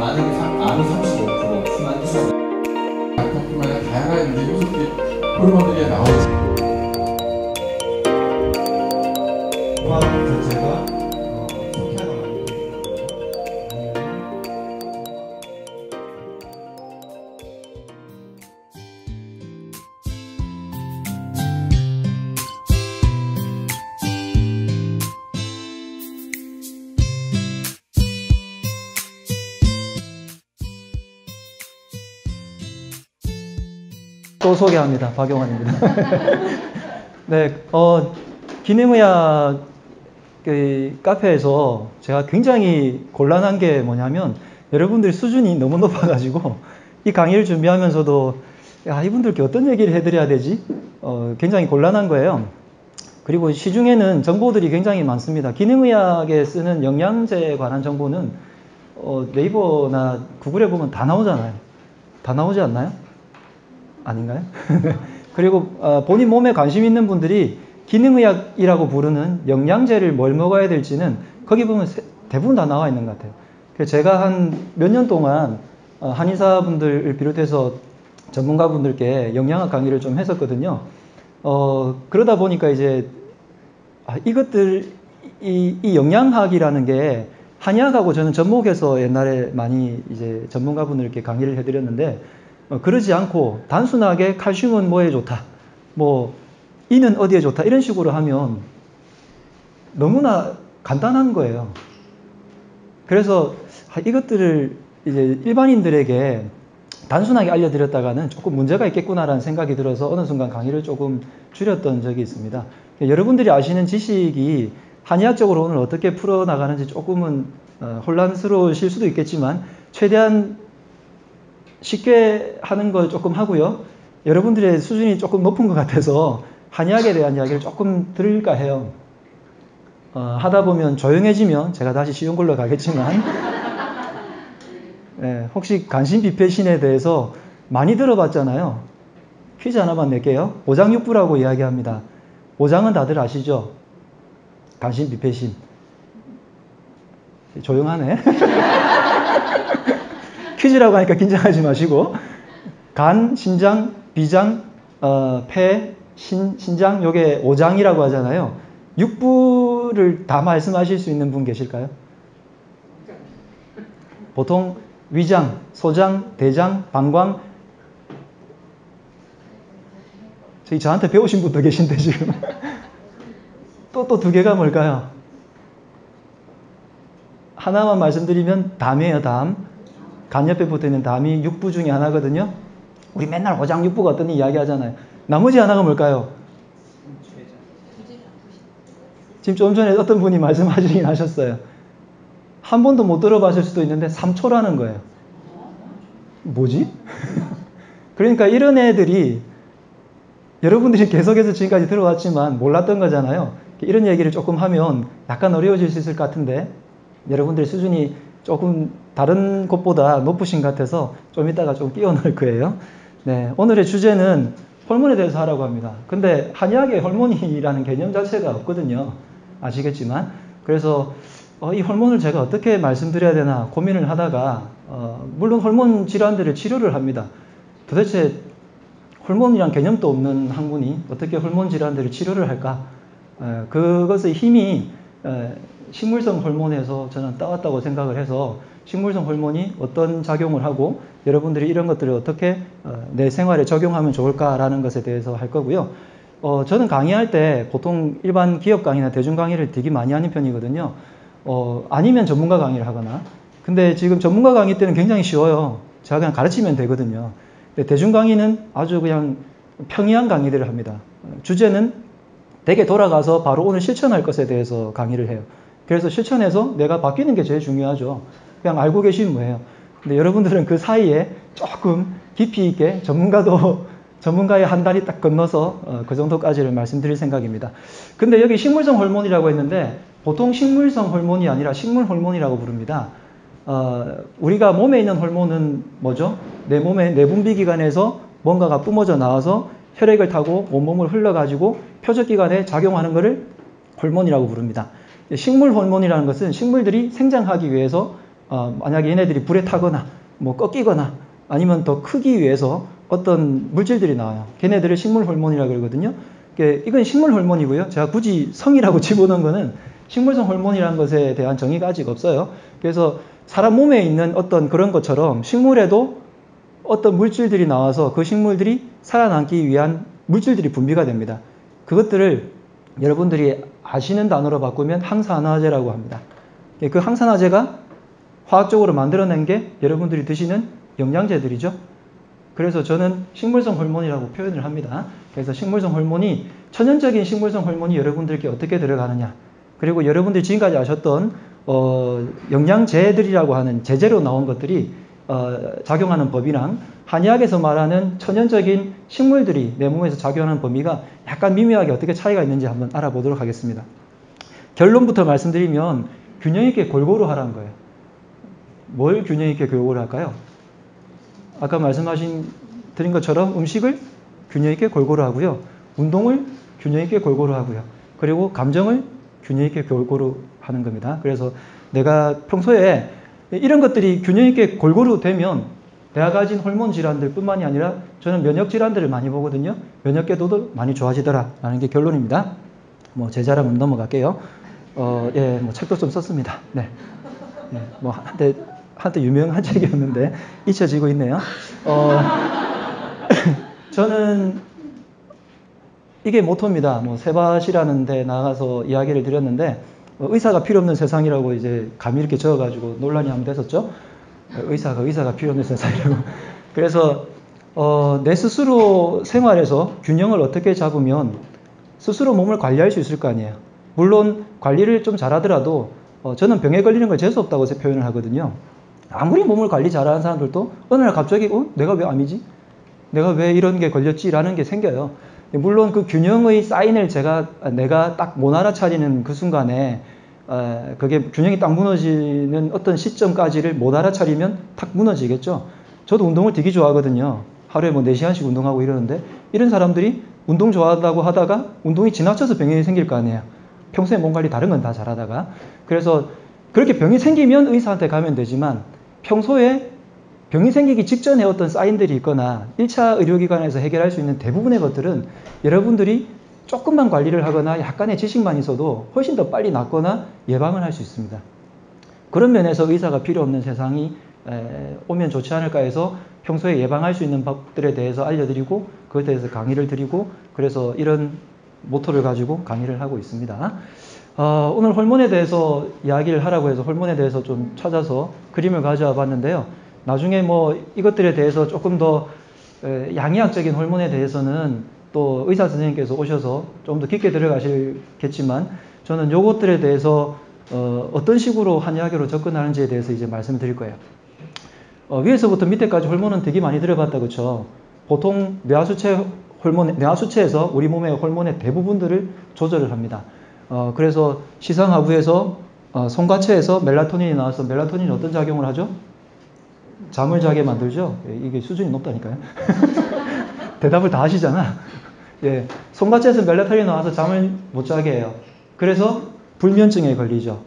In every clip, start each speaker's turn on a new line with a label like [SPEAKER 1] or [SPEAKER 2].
[SPEAKER 1] 암이 35%, 순환 주사 약품뿐만 아니라 다양한 이제 요소들이 호르몬들이 나오죠. 공학 자체가 속해가 많이
[SPEAKER 2] 또 소개합니다. 박용환입니다. 네, 기능의학 카페에서 제가 굉장히 곤란한 게 뭐냐면 여러분들 수준이 너무 높아가지고 이 강의를 준비하면서도 야, 이분들께 어떤 얘기를 해드려야 되지? 굉장히 곤란한 거예요. 그리고 시중에는 정보들이 굉장히 많습니다. 기능의학에 쓰는 영양제에 관한 정보는 네이버나 구글에 보면 다 나오잖아요. 다 나오지 않나요? 아닌가요? 그리고 본인 몸에 관심 있는 분들이 기능의학이라고 부르는 영양제를 뭘 먹어야 될지는 거기 보면 대부분 다 나와 있는 것 같아요. 그래서 제가 한 몇 년 동안 한의사분들을 비롯해서 전문가분들께 영양학 강의를 좀 했었거든요. 그러다 보니까 이제 이 영양학이라는 게 한의학하고 저는 접목해서 옛날에 많이 이제 전문가분들께 강의를 해드렸는데 그러지 않고 단순하게 칼슘은 뭐에 좋다, 뭐 이는 어디에 좋다 이런 식으로 하면 너무나 간단한 거예요. 그래서 이것들을 이제 일반인들에게 단순하게 알려드렸다가는 조금 문제가 있겠구나라는 생각이 들어서 어느 순간 강의를 조금 줄였던 적이 있습니다. 여러분들이 아시는 지식이 한의학적으로 오늘 어떻게 풀어나가는지 조금은 혼란스러우실 수도 있겠지만 최대한 쉽게 하는 걸 조금 하고요. 여러분들의 수준이 조금 높은 것 같아서 한의학에 대한 이야기를 조금 드릴까 해요. 하다 보면 조용해지면 제가 다시 쉬운 걸로 가겠지만 혹시 간신비폐신에 대해서 많이 들어봤잖아요. 퀴즈 하나만 낼게요. 오장육부라고 이야기합니다. 오장은 다들 아시죠? 간신비폐신. 조용하네. 퀴즈라고 하니까 긴장하지 마시고 간, 신장, 비장, 폐, 신장 요게 오장이라고 하잖아요. 육부를 다 말씀하실 수 있는 분 계실까요? 보통 위장, 소장, 대장, 방광 저한테 배우신 분도 계신데 지금 또 두 개가 뭘까요? 하나만 말씀드리면 담이에요. 담. 간 옆에 붙어있는 담이 육부 중에 하나거든요. 우리 맨날 오장육부가 어떤 이야기 하잖아요. 나머지 하나가 뭘까요? 지금 좀 전에 어떤 분이 말씀하시긴 하셨어요. 한 번도 못 들어봤을 수도 있는데 3초라는 거예요. 뭐지? 그러니까 이런 애들이 여러분들이 계속해서 지금까지 들어왔지만 몰랐던 거잖아요. 이런 얘기를 조금 하면 약간 어려워질 수 있을 것 같은데 여러분들 수준이 조금 다른 곳보다 높으신 것 같아서 좀 이따가 좀 끼워 넣을 거예요. 네, 오늘의 주제는 호르몬에 대해서 하라고 합니다. 근데 한의학에 호르몬이라는 개념 자체가 없거든요. 아시겠지만. 그래서 이 호르몬을 제가 어떻게 말씀드려야 되나 고민을 하다가 물론 호르몬 질환들을 치료를 합니다. 도대체 호르몬이란 개념도 없는 한 분이 어떻게 호르몬 질환들을 치료를 할까? 그것의 힘이 식물성 호르몬에서 저는 따왔다고 생각을 해서 식물성 호르몬이 어떤 작용을 하고 여러분들이 이런 것들을 어떻게 내 생활에 적용하면 좋을까라는 것에 대해서 할 거고요. 저는 강의할 때 보통 일반 기업 강의나 대중 강의를 되게 많이 하는 편이거든요. 아니면 전문가 강의를 하거나. 근데 지금 전문가 강의 때는 굉장히 쉬워요. 제가 그냥 가르치면 되거든요. 근데 대중 강의는 아주 그냥 평이한 강의들을 합니다. 주제는 댁에 돌아가서 바로 오늘 실천할 것에 대해서 강의를 해요. 그래서 실천해서 내가 바뀌는 게 제일 중요하죠. 그냥 알고 계시면 뭐예요. 근데 여러분들은 그 사이에 조금 깊이 있게 전문가의 한 다리 딱 건너서 그 정도까지를 말씀드릴 생각입니다. 근데 여기 식물성 호르몬이라고 했는데 보통 식물성 호르몬이 아니라 식물 호르몬이라고 부릅니다. 우리가 몸에 있는 호르몬은 뭐죠? 내 몸의 내분비기관에서 뭔가가 뿜어져 나와서 혈액을 타고 온몸을 흘러가지고 표적기관에 작용하는 것을 호르몬이라고 부릅니다. 식물 호르몬이라는 것은 식물들이 생장하기 위해서 만약에 얘네들이 불에 타거나 뭐 꺾이거나 아니면 더 크기 위해서 어떤 물질들이 나와요. 걔네들을 식물 호르몬이라고 그러거든요. 이건 식물 호르몬이고요. 제가 굳이 성이라고 집어넣은 거는 식물성 호르몬이라는 것에 대한 정의가 아직 없어요. 그래서 사람 몸에 있는 어떤 그런 것처럼 식물에도 어떤 물질들이 나와서 그 식물들이 살아남기 위한 물질들이 분비가 됩니다. 그것들을 여러분들이 아시는 단어로 바꾸면 항산화제라고 합니다. 그 항산화제가 화학적으로 만들어낸 게 여러분들이 드시는 영양제들이죠. 그래서 저는 식물성 호르몬이라고 표현을 합니다. 그래서 식물성 호르몬이, 천연적인 식물성 호르몬이 여러분들께 어떻게 들어가느냐, 그리고 여러분들이 지금까지 아셨던 영양제들이라고 하는 제재로 나온 것들이 작용하는 법이랑 한의학에서 말하는 천연적인 식물들이 내 몸에서 작용하는 범위가 약간 미묘하게 어떻게 차이가 있는지 한번 알아보도록 하겠습니다. 결론부터 말씀드리면 균형 있게 골고루 하라는 거예요. 뭘 균형 있게 골고루 할까요? 아까 드린 것처럼 음식을 균형 있게 골고루 하고요. 운동을 균형 있게 골고루 하고요. 그리고 감정을 균형 있게 골고루 하는 겁니다. 그래서 내가 평소에 이런 것들이 균형 있게 골고루 되면 내가 가진 호르몬 질환들 뿐만이 아니라 저는 면역 질환들을 많이 보거든요. 면역궤도도 많이 좋아지더라 라는 게 결론입니다. 뭐 제 자랑은 넘어갈게요. 예, 뭐 책도 좀 썼습니다. 네. 네, 뭐 한때 유명한 책이었는데 잊혀지고 있네요. 저는 이게 모토입니다. 뭐 세밭이라는 데 나가서 이야기를 드렸는데 의사가 필요 없는 세상이라고 이제 감히 이렇게 적어가지고 논란이 한번 됐었죠. 의사가 필요 없는 세상이라고. 그래서 내 스스로 생활에서 균형을 어떻게 잡으면 스스로 몸을 관리할 수 있을 거 아니에요. 물론 관리를 좀 잘하더라도 저는 병에 걸리는 걸 재수 없다고 표현을 하거든요. 아무리 몸을 관리 잘하는 사람들도 어느 날 갑자기 내가 왜 암이지? 내가 왜 이런 게 걸렸지? 라는 게 생겨요. 물론 그 균형의 사인을 내가 딱 못 알아차리는 그 순간에 그게 균형이 딱 무너지는 어떤 시점까지를 못 알아차리면 탁 무너지겠죠. 저도 운동을 되게 좋아하거든요. 하루에 뭐 4시간씩 운동하고 이러는데 이런 사람들이 운동 좋아한다고 하다가 운동이 지나쳐서 병이 생길 거 아니에요. 평소에 몸 관리 다른 건 다 잘하다가. 그래서 그렇게 병이 생기면 의사한테 가면 되지만 평소에 병이 생기기 직전에 어떤 사인들이 있거나 1차 의료기관에서 해결할 수 있는 대부분의 것들은 여러분들이 조금만 관리를 하거나 약간의 지식만 있어도 훨씬 더 빨리 낫거나 예방을 할 수 있습니다. 그런 면에서 의사가 필요 없는 세상이 오면 좋지 않을까 해서 평소에 예방할 수 있는 법들에 대해서 알려드리고 그것에 대해서 강의를 드리고 그래서 이런 모토를 가지고 강의를 하고 있습니다. 오늘 호르몬에 대해서 이야기를 하라고 해서 호르몬에 대해서 좀 찾아서 그림을 가져와 봤는데요. 나중에 뭐 이것들에 대해서 조금 더 양의학적인 호르몬에 대해서는 또 의사 선생님께서 오셔서 좀 더 깊게 들어가시겠지만 저는 요것들에 대해서 어떤 식으로 한의학으로 접근하는지에 대해서 이제 말씀을 드릴 거예요. 위에서부터 밑에까지 호르몬은 되게 많이 들어봤다 그렇죠? 보통 뇌하수체에서 우리 몸의 호르몬의 대부분들을 조절을 합니다. 그래서 시상하부에서 송가체에서 멜라토닌이 나와서 멜라토닌이 어떤 작용을 하죠? 잠을 자게 만들죠. 이게 수준이 높다니까요. 대답을 다 하시잖아. 예, 송가체에서 멜라토닌이 나와서 잠을 못 자게 해요. 그래서 불면증에 걸리죠.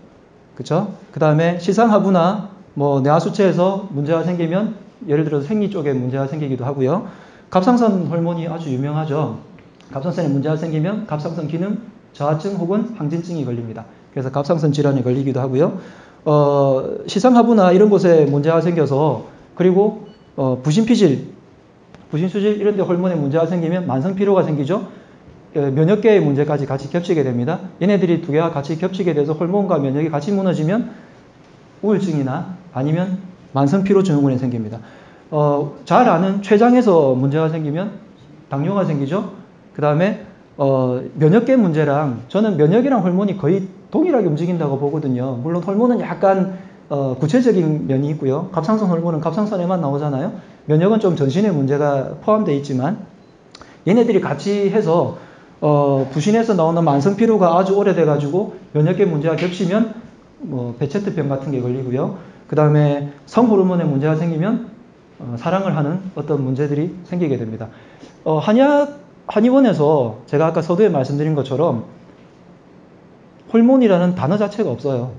[SPEAKER 2] 그렇죠? 그 다음에 시상하부나 뭐 뇌하수체에서 문제가 생기면 예를 들어서 생리 쪽에 문제가 생기기도 하고요. 갑상선 호르몬이 아주 유명하죠. 갑상선에 문제가 생기면 갑상선 기능 저하증 혹은 항진증이 걸립니다. 그래서 갑상선 질환에 걸리기도 하고요. 시상하부나 이런 곳에 문제가 생겨서 그리고 부신피질, 부신수질 이런 데 호르몬에 문제가 생기면 만성피로가 생기죠. 면역계의 문제까지 같이 겹치게 됩니다. 얘네들이 두 개가 같이 겹치게 돼서 호르몬과 면역이 같이 무너지면 우울증이나 아니면 만성피로증후군이 생깁니다. 잘 아는 췌장에서 문제가 생기면 당뇨가 생기죠. 그 다음에 면역계 문제랑 저는 면역이랑 호르몬이 거의 동일하게 움직인다고 보거든요. 물론 호르몬은 약간 구체적인 면이 있고요. 갑상선 호르몬은 갑상선에만 나오잖아요. 면역은 좀 전신에 문제가 포함되어 있지만 얘네들이 같이 해서 부신에서 나오는 만성피로가 아주 오래돼 가지고 면역계 문제가 겹치면 뭐 베체트병 같은 게 걸리고요. 그 다음에 성호르몬에 문제가 생기면 사랑을 하는 어떤 문제들이 생기게 됩니다. 한의원에서 제가 아까 서두에 말씀드린 것처럼 호르몬이라는 단어 자체가 없어요.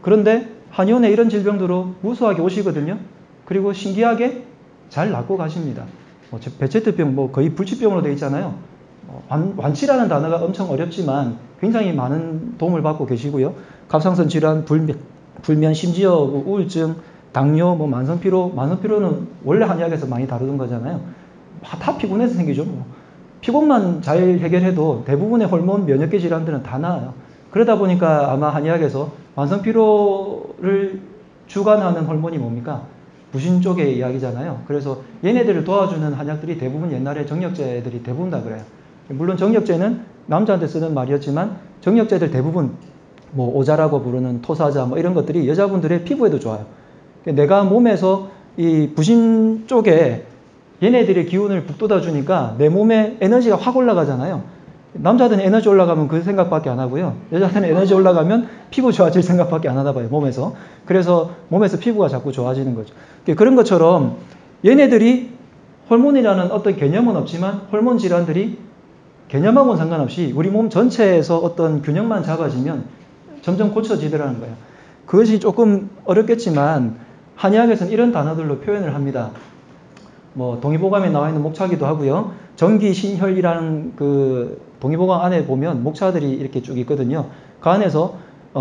[SPEAKER 2] 그런데 한의원에 이런 질병들로 무수하게 오시거든요. 그리고 신기하게 잘 낫고 가십니다. 베체트병 거의 불치병으로 되어 있잖아요. 완치라는 단어가 엄청 어렵지만 굉장히 많은 도움을 받고 계시고요. 갑상선 질환, 불면, 심지어 우울증, 당뇨, 만성피로는 원래 한의학에서 많이 다루던 거잖아요. 다 피곤해서 생기죠. 피곤만 잘 해결해도 대부분의 호르몬 면역계 질환들은 다 나아요. 그러다 보니까 아마 한의학에서 만성피로를 주관하는 호르몬이 뭡니까? 부신 쪽의 이야기잖아요. 그래서 얘네들을 도와주는 한약들이 대부분 옛날에 정력제들이 대부분 다 그래요. 물론 정력제는 남자한테 쓰는 말이었지만 정력제들 대부분 오자라고 부르는 토사자 이런 것들이 여자분들의 피부에도 좋아요. 내가 몸에서 이 부신 쪽에 얘네들의 기운을 북돋아 주니까 내 몸에 에너지가 확 올라가잖아요. 남자들은 에너지 올라가면 그 생각밖에 안 하고요. 여자들은 에너지 올라가면 피부 좋아질 생각밖에 안 하나 봐요, 몸에서. 그래서 몸에서 피부가 자꾸 좋아지는 거죠. 그런 것처럼 얘네들이 호르몬이라는 어떤 개념은 없지만 호르몬 질환들이 개념하고는 상관없이 우리 몸 전체에서 어떤 균형만 잡아지면 점점 고쳐지더라는 거예요. 그것이 조금 어렵겠지만 한의학에서는 이런 단어들로 표현을 합니다. 동의보감에 나와 있는 목차기도 하고요. 정기신혈이라는 그 동의보감 안에 보면 목차들이 이렇게 쭉 있거든요. 그 안에서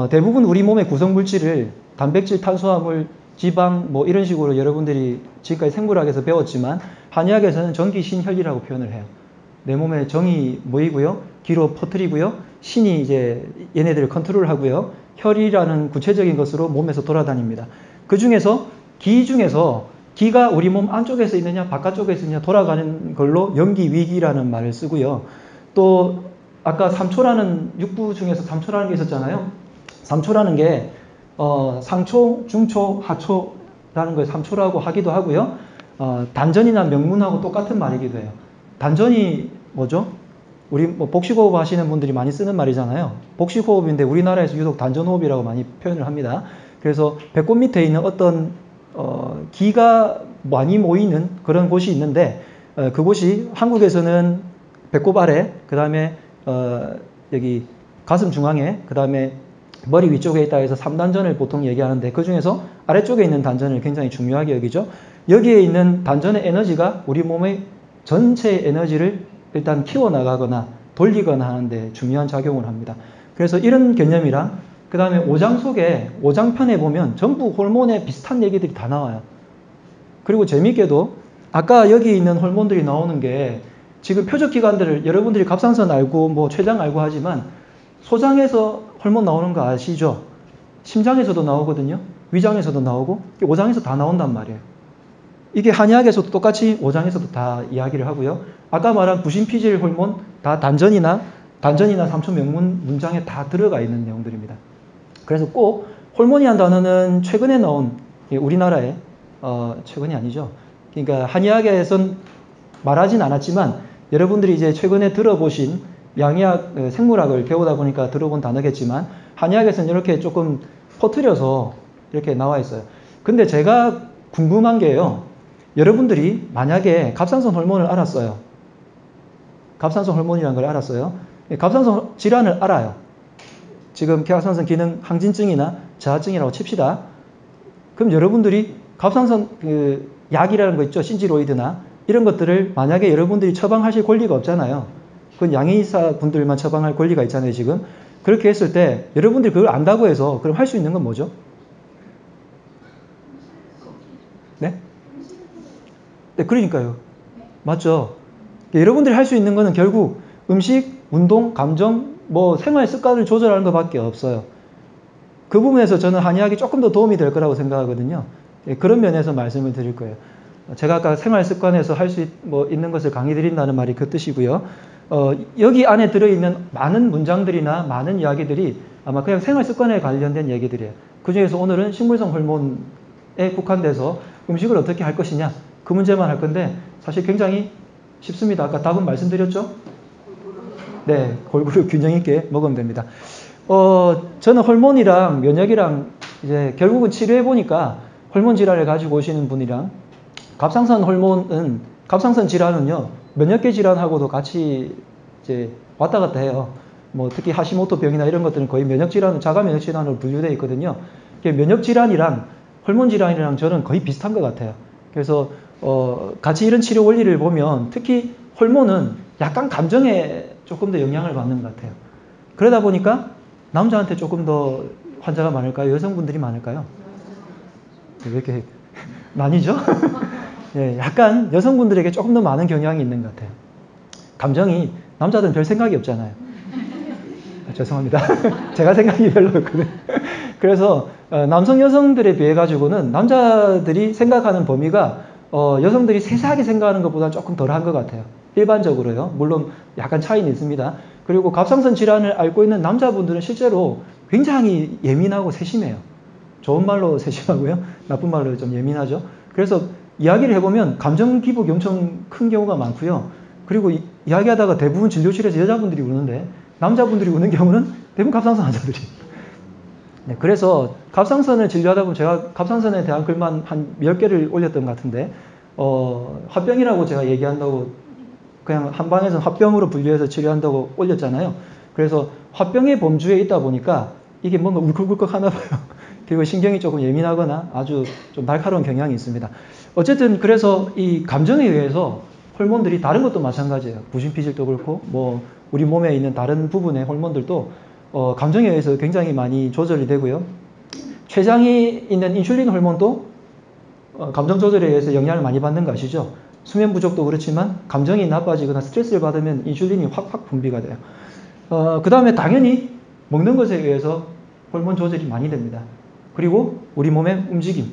[SPEAKER 2] 대부분 우리 몸의 구성물질을 단백질, 탄수화물, 지방 이런 식으로 여러분들이 지금까지 생물학에서 배웠지만 한의학에서는 정기신혈이라고 표현을 해요. 내 몸에 정이 모이고요. 기로 퍼뜨리고요. 신이 이제 얘네들을 컨트롤하고요. 혈이라는 구체적인 것으로 몸에서 돌아다닙니다. 그 중에서 기 중에서 기가 우리 몸 안쪽에서 있느냐 바깥쪽에서 있느냐 돌아가는 걸로 영기위기라는 말을 쓰고요. 또 아까 삼초라는 육부 중에서 삼초라는 게 있었잖아요. 삼초라는 게 상초, 중초, 하초라는 걸 삼초라고 하기도 하고요. 단전이나 명문하고 똑같은 말이기도 해요. 단전이 뭐죠? 우리 복식호흡 하시는 분들이 많이 쓰는 말이잖아요. 복식호흡인데 우리나라에서 유독 단전호흡이라고 많이 표현을 합니다. 그래서 배꼽 밑에 있는 어떤 기가 많이 모이는 그런 곳이 있는데 그곳이 한국에서는 배꼽 아래, 그 다음에 여기 가슴 중앙에, 그 다음에 머리 위쪽에 있다 해서 3단전을 보통 얘기하는데 그 중에서 아래쪽에 있는 단전을 굉장히 중요하게 여기죠. 여기에 있는 단전의 에너지가 우리 몸의 전체 에너지를 일단 키워나가거나 돌리거나 하는데 중요한 작용을 합니다. 그래서 이런 개념이랑 그 다음에 오장 속에 오장편에 보면 전부 호르몬에 비슷한 얘기들이 다 나와요. 그리고 재밌게도 아까 여기 있는 호르몬들이 나오는 게 지금 표적기관들을 여러분들이 갑상선 알고 췌장 알고 하지만 소장에서 호르몬 나오는 거 아시죠? 심장에서도 나오거든요. 위장에서도 나오고 오장에서 다 나온단 말이에요. 이게 한의학에서도 똑같이 오장에서도 다 이야기를 하고요. 아까 말한 부신피질 호르몬 다 단전이나 삼초 명문 문장에 다 들어가 있는 내용들입니다. 그래서 꼭 호르몬이라는 단어는 최근에 나온 우리나라에 최근이 아니죠. 그러니까 한의학에선 말하진 않았지만 여러분들이 이제 최근에 들어보신 양의학, 생물학을 배우다 보니까 들어본 단어겠지만 한의학에서는 이렇게 조금 퍼뜨려서 이렇게 나와 있어요. 근데 제가 궁금한 게요. 여러분들이 만약에 갑상선 호르몬을 알았어요. 갑상선 호르몬이라는 걸 알았어요. 갑상선 질환을 알아요. 지금 갑상선 기능 항진증이나 저하증이라고 칩시다. 그럼 여러분들이 갑상선 약이라는 거 있죠. 신지로이드나 이런 것들을 만약에 여러분들이 처방하실 권리가 없잖아요. 그건 양의사 분들만 처방할 권리가 있잖아요, 지금. 그렇게 했을 때 여러분들이 그걸 안다고 해서 그럼 할 수 있는 건 뭐죠? 네? 네, 그러니까요. 맞죠? 여러분들이 할 수 있는 거는 결국 음식, 운동, 감정, 생활 습관을 조절하는 것밖에 없어요. 그 부분에서 저는 한의학이 조금 더 도움이 될 거라고 생각하거든요. 그런 면에서 말씀을 드릴 거예요. 제가 아까 생활 습관에서 할 수 있는 것을 강의 드린다는 말이 그 뜻이고요. 여기 안에 들어있는 많은 문장들이나 많은 이야기들이 아마 그냥 생활 습관에 관련된 얘기들이에요. 그 중에서 오늘은 식물성 호르몬에 국한돼서 음식을 어떻게 할 것이냐 그 문제만 할 건데 사실 굉장히 쉽습니다. 아까 답은 말씀드렸죠? 네, 골고루 균형 있게 먹으면 됩니다. 저는 호르몬이랑 면역이랑 이제 결국은 치료해 보니까 호르몬 질환을 가지고 오시는 분이랑 갑상선 질환은요 면역계 질환하고도 같이 이제 왔다 갔다 해요. 특히 하시모토 병이나 이런 것들은 거의 면역 질환, 자가 면역 질환으로 분류되어 있거든요. 면역 질환이랑 호르몬 질환이랑 저는 거의 비슷한 것 같아요. 그래서 같이 이런 치료 원리를 보면 특히 호르몬은 약간 감정에 조금 더 영향을 받는 것 같아요. 그러다 보니까 남자한테 조금 더 환자가 많을까요? 여성분들이 많을까요? 왜 이렇게 나뉘죠? 네, 약간 여성분들에게 조금 더 많은 경향이 있는 것 같아요. 감정이 남자들은 별 생각이 없잖아요. 죄송합니다. 제가 생각이 별로 없거든요. 그래서 남성 여성들에 비해 가지고는 남자들이 생각하는 범위가 여성들이 세세하게 생각하는 것보다 조금 덜한 것 같아요. 일반적으로요. 물론 약간 차이는 있습니다. 그리고 갑상선 질환을 앓고 있는 남자분들은 실제로 굉장히 예민하고 세심해요. 좋은 말로 세심하고요. 나쁜 말로 좀 예민하죠. 그래서 이야기를 해보면 감정 기복이 엄청 큰 경우가 많고요. 그리고 이야기하다가 대부분 진료실에서 여자분들이 우는데 남자분들이 우는 경우는 대부분 갑상선 환자들이. 네, 그래서 갑상선을 진료하다 보면 제가 갑상선에 대한 글만 한 10개를 올렸던 것 같은데 화병이라고 제가 얘기한다고 그냥 한방에서 화병으로 분류해서 치료한다고 올렸잖아요. 그래서 화병의 범주에 있다 보니까 이게 뭔가 울컥울컥 하나 봐요. 그리고 신경이 조금 예민하거나 아주 좀 날카로운 경향이 있습니다. 어쨌든 그래서 이 감정에 의해서 호르몬들이 다른 것도 마찬가지예요. 부신피질도 그렇고 뭐 우리 몸에 있는 다른 부분의 호르몬들도 감정에 의해서 굉장히 많이 조절이 되고요. 췌장에 있는 인슐린 호르몬도 감정 조절에 의해서 영향을 많이 받는 거 아시죠? 수면 부족도 그렇지만 감정이 나빠지거나 스트레스를 받으면 인슐린이 확확 분비가 돼요. 그 다음에 당연히 먹는 것에 의해서 호르몬 조절이 많이 됩니다. 그리고 우리 몸의 움직임,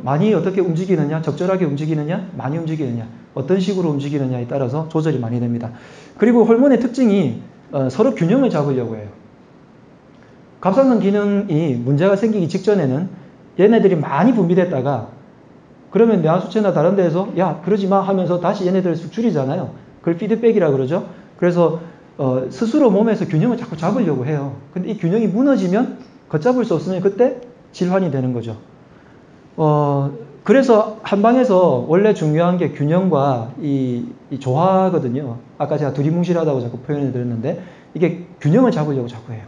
[SPEAKER 2] 많이 어떻게 움직이느냐, 적절하게 움직이느냐, 많이 움직이느냐, 어떤 식으로 움직이느냐에 따라서 조절이 많이 됩니다. 그리고 호르몬의 특징이 서로 균형을 잡으려고 해요. 갑상선 기능이 문제가 생기기 직전에는 얘네들이 많이 분비됐다가 그러면 뇌하수체나 다른 데에서 야 그러지 마 하면서 다시 얘네들을 쑥 줄이잖아요. 그걸 피드백이라고 그러죠. 그래서 스스로 몸에서 균형을 자꾸 잡으려고 해요. 근데 이 균형이 무너지면 걷잡을 수 없으면 그때 질환이 되는 거죠. 그래서 한방에서 원래 중요한 게 균형과 이 조화거든요. 아까 제가 두리뭉실하다고 자꾸 표현을 드렸는데 이게 균형을 잡으려고 자꾸 해요.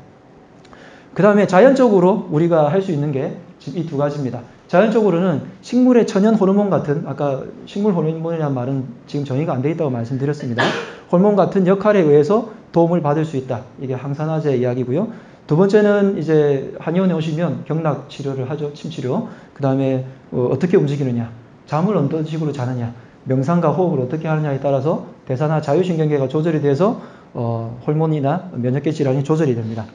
[SPEAKER 2] 그 다음에 자연적으로 우리가 할 수 있는 게 이 두 가지입니다. 자연적으로는 식물의 천연 호르몬 같은 아까 식물 호르몬이라는 말은 지금 정의가 안 돼 있다고 말씀드렸습니다. 호르몬 같은 역할에 의해서 도움을 받을 수 있다. 이게 항산화제 이야기고요. 두 번째는 이제 한의원에 오시면 경락 치료를 하죠. 침치료. 그 다음에 어떻게 움직이느냐. 잠을 어떤 식으로 자느냐. 명상과 호흡을 어떻게 하느냐에 따라서 대사나 자율신경계가 조절이 돼서 호르몬이나 면역계 질환이 조절이 됩니다.